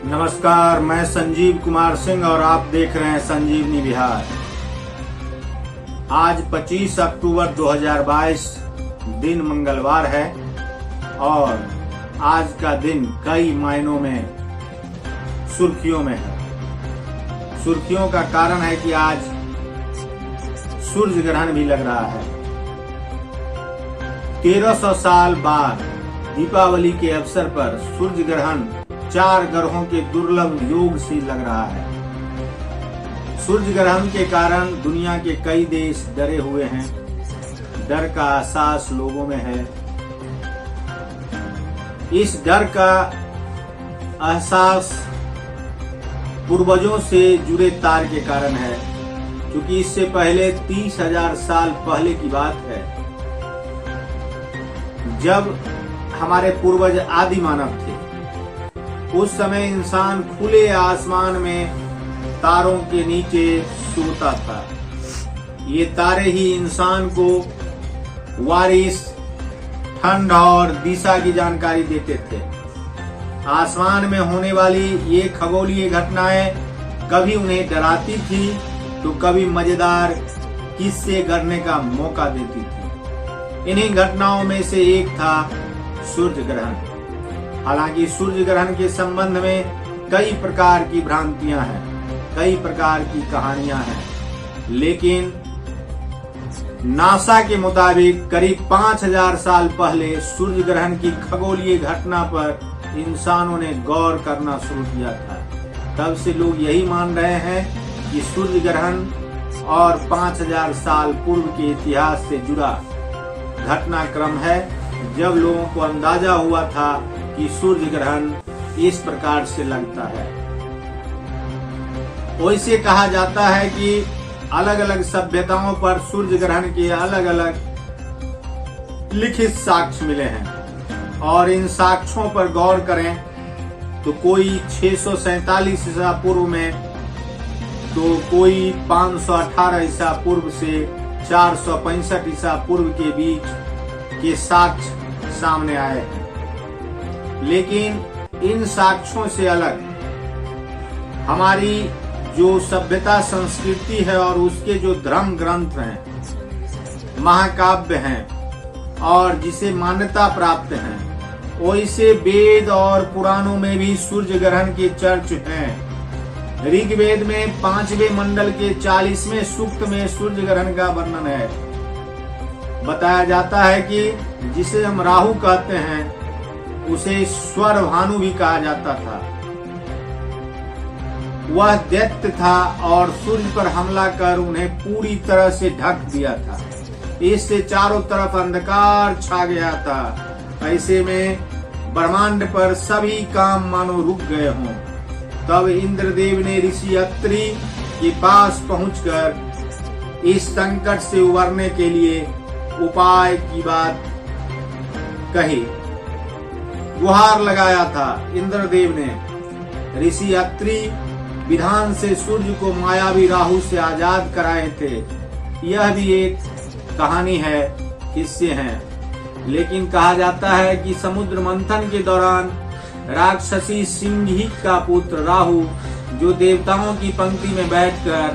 नमस्कार, मैं संजीव कुमार सिंह और आप देख रहे हैं संजीवनी बिहार। आज 25 अक्टूबर 2022 दिन मंगलवार है और आज का दिन कई मायनों में सुर्खियों में है। सुर्खियों का कारण है कि आज सूर्य ग्रहण भी लग रहा है। 1300 साल बाद दीपावली के अवसर पर सूर्य ग्रहण 4 ग्रहों के दुर्लभ योग से लग रहा है। सूर्य ग्रहण के कारण दुनिया के कई देश डरे हुए हैं। डर का एहसास लोगों में है। इस डर का एहसास पूर्वजों से जुड़े तार के कारण है, क्योंकि इससे पहले 30,000 साल पहले की बात है, जब हमारे पूर्वज आदि मानव थे। उस समय इंसान खुले आसमान में तारों के नीचे सोता था। ये तारे ही इंसान को बारिश, ठंड और दिशा की जानकारी देते थे। आसमान में होने वाली ये खगोलीय घटनाएं कभी उन्हें डराती थी तो कभी मजेदार किस्से गढ़ने का मौका देती थी। इन्हीं घटनाओं में से एक था सूर्य ग्रहण। हालांकि सूर्य ग्रहण के संबंध में कई प्रकार की भ्रांतियां हैं, कई प्रकार की कहानियां हैं, लेकिन नासा के मुताबिक करीब 5,000 साल पहले सूर्य ग्रहण की खगोलीय घटना पर इंसानों ने गौर करना शुरू किया था। तब से लोग यही मान रहे हैं कि सूर्य ग्रहण और 5,000 साल पूर्व के इतिहास से जुड़ा घटनाक्रम है, जब लोगों को अंदाजा हुआ था कि सूर्य ग्रहण इस प्रकार से लगता है। वैसे कहा जाता है कि अलग अलग सभ्यताओं पर सूर्य ग्रहण के अलग अलग लिखित साक्ष्य मिले हैं और इन साक्ष्यों पर गौर करें तो कोई 647 ईसा पूर्व में, तो कोई 518 ईसा पूर्व से 465 ईसा पूर्व के बीच के साक्ष्य सामने आए हैं। लेकिन इन साक्ष्यों से अलग हमारी जो सभ्यता संस्कृति है और उसके जो धर्म ग्रंथ हैं, महाकाव्य हैं और जिसे मान्यता प्राप्त हैं, वैसे वेद और पुराणों में भी सूर्य ग्रहण के चर्च हैं। ऋग्वेद में 5वें मंडल के 40वें सूक्त में सूर्य ग्रहण का वर्णन है। बताया जाता है कि जिसे हम राहु कहते हैं उसे स्वर भानु भी कहा जाता था। वह दैत्य था और सूर्य पर हमला कर उन्हें पूरी तरह से ढक दिया था। इससे चारों तरफ अंधकार छा गया था। ऐसे में ब्रह्मांड पर सभी काम मानो रुक गए हों। तब इंद्रदेव ने ऋषि अत्रि के पास पहुंचकर इस संकट से उबरने के लिए उपाय की बात कही, गुहार लगाया था। इंद्रदेव ने ऋषि अत्रि विधान से सूर्य को मायावी राहु से आजाद कराए थे। यह भी एक कहानी है, किस्से हैं। लेकिन कहा जाता है कि समुद्र मंथन के दौरान राक्षसी सिंही का पुत्र राहु, जो देवताओं की पंक्ति में बैठकर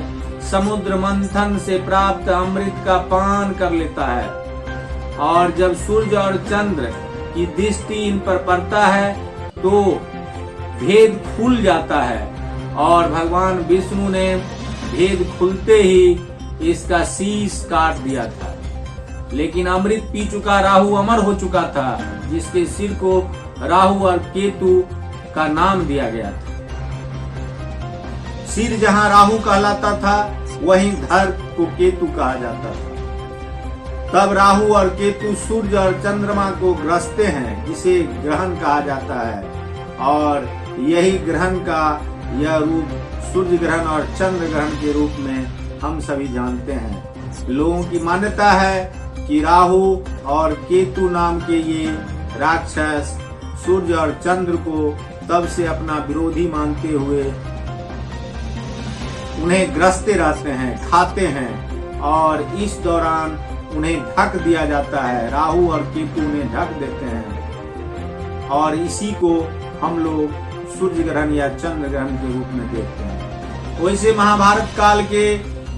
समुद्र मंथन से प्राप्त अमृत का पान कर लेता है, और जब सूर्य और चंद्र की दृष्टि इन पर पड़ता है तो भेद खुल जाता है, और भगवान विष्णु ने भेद खुलते ही इसका शीश काट दिया था। लेकिन अमृत पी चुका राहु अमर हो चुका था, जिसके सिर को राहु और केतु का नाम दिया गया था। सिर जहां राहु कहलाता था, वहीं धड़ को केतु कहा जाता था। तब राहु और केतु सूर्य और चंद्रमा को ग्रसते हैं, जिसे ग्रहण कहा जाता है, और यही ग्रहण का यह रूप सूर्य ग्रहण और चंद्र ग्रहण के रूप में हम सभी जानते हैं। लोगों की मान्यता है कि राहु और केतु नाम के ये राक्षस सूर्य और चंद्र को तब से अपना विरोधी मानते हुए उन्हें ग्रसते रहते हैं, खाते हैं, और इस दौरान उन्हें ढक दिया जाता है। राहु और केतु उन्हें ढक देते हैं और इसी को हम लोग सूर्य ग्रहण या चंद्र ग्रहण के रूप में देखते हैं। वैसे महाभारत काल के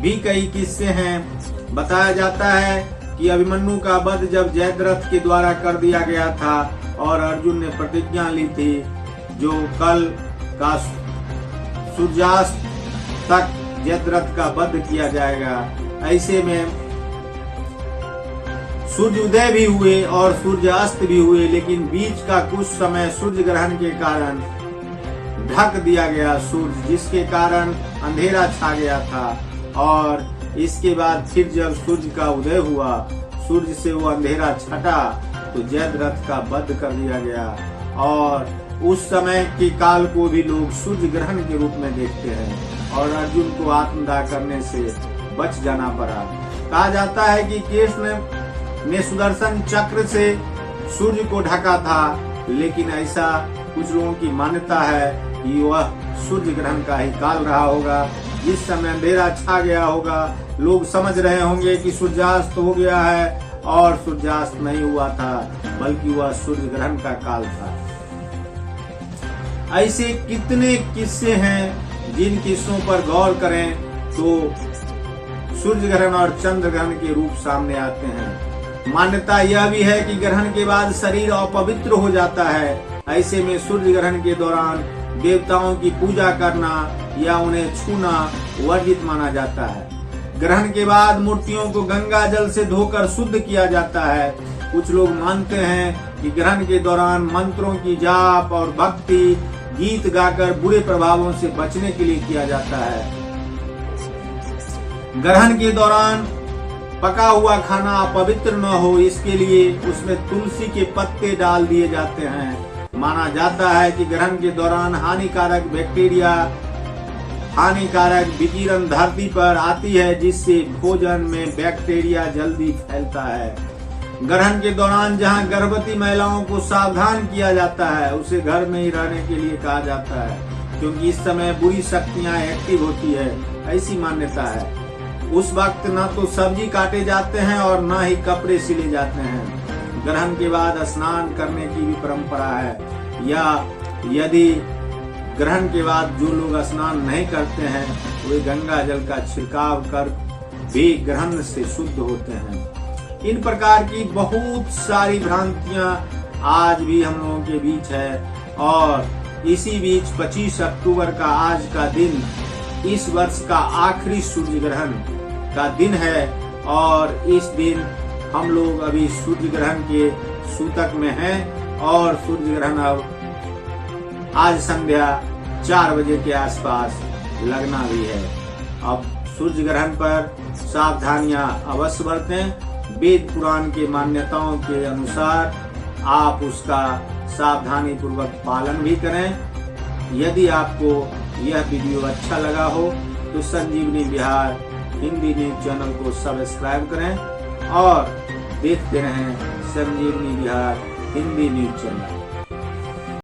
भी कई किस्से हैं। बताया जाता है कि अभिमन्यु का वध जब जयद्रथ के द्वारा कर दिया गया था और अर्जुन ने प्रतिज्ञा ली थी जो कल का सूर्यास्त तक जयद्रथ का वध किया जाएगा। ऐसे में सूर्य उदय भी हुए और सूर्य अस्त भी हुए, लेकिन बीच का कुछ समय सूर्य ग्रहण के कारण ढक दिया गया सूर्य, जिसके कारण अंधेरा छा गया था। और इसके बाद फिर जब सूर्य का उदय हुआ, सूर्य से वो अंधेरा छटा तो जयद्रथ का वध कर दिया गया। और उस समय के काल को भी लोग सूर्य ग्रहण के रूप में देखते हैं और अर्जुन को आत्मदाह करने से बच जाना पड़ा। कहा जाता है कि कृष्ण ने सुदर्शन चक्र से सूर्य को ढका था, लेकिन ऐसा कुछ लोगों की मान्यता है कि वह सूर्य ग्रहण का ही काल रहा होगा, जिस समय अंधेरा छा गया होगा। लोग समझ रहे होंगे कि सूर्यास्त हो गया है, और सूर्यास्त नहीं हुआ था, बल्कि वह सूर्य ग्रहण का काल था। ऐसे कितने किस्से हैं, जिन किस्सों पर गौर करें तो सूर्य ग्रहण और चंद्र ग्रहण के रूप सामने आते हैं। मान्यता यह भी है कि ग्रहण के बाद शरीर अपवित्र हो जाता है। ऐसे में सूर्य ग्रहण के दौरान देवताओं की पूजा करना या उन्हें छूना वर्जित माना जाता है। ग्रहण के बाद मूर्तियों को गंगा जल से धोकर शुद्ध किया जाता है। कुछ लोग मानते हैं कि ग्रहण के दौरान मंत्रों की जाप और भक्ति गीत गाकर बुरे प्रभावों से बचने के लिए किया जाता है। ग्रहण के दौरान पका हुआ खाना अपवित्र न हो, इसके लिए उसमें तुलसी के पत्ते डाल दिए जाते हैं। माना जाता है कि ग्रहण के दौरान हानिकारक बैक्टीरिया, हानिकारक विकिरण धरती पर आती है, जिससे भोजन में बैक्टीरिया जल्दी फैलता है। ग्रहण के दौरान जहां गर्भवती महिलाओं को सावधान किया जाता है, उसे घर में ही रहने के लिए कहा जाता है, क्योंकि इस समय बुरी शक्तियां एक्टिव होती है, ऐसी मान्यता है। उस वक्त न तो सब्जी काटे जाते हैं और न ही कपड़े सिले जाते हैं। ग्रहण के बाद स्नान करने की भी परंपरा है, या यदि ग्रहण के बाद जो लोग स्नान नहीं करते हैं वे गंगा जल का छिड़काव कर भी ग्रहण से शुद्ध होते हैं। इन प्रकार की बहुत सारी भ्रांतियां आज भी हम लोगों के बीच है। और इसी बीच 25 अक्टूबर का आज का दिन इस वर्ष का आखिरी सूर्य ग्रहण का दिन है, और इस दिन हम लोग अभी सूर्य ग्रहण के सूतक में हैं और सूर्य ग्रहण अब आज संध्या 4 बजे के आसपास लगना भी है। अब सूर्य ग्रहण पर सावधानियां अवश्य बरतें। वेद पुराण के मान्यताओं के अनुसार आप उसका सावधानी पूर्वक पालन भी करें। यदि आपको यह वीडियो अच्छा लगा हो तो संजीवनी बिहार हिंदी न्यूज चैनल को सब्सक्राइब करें और देखते रहें संजीवनी बिहार हिंदी न्यूज चैनल।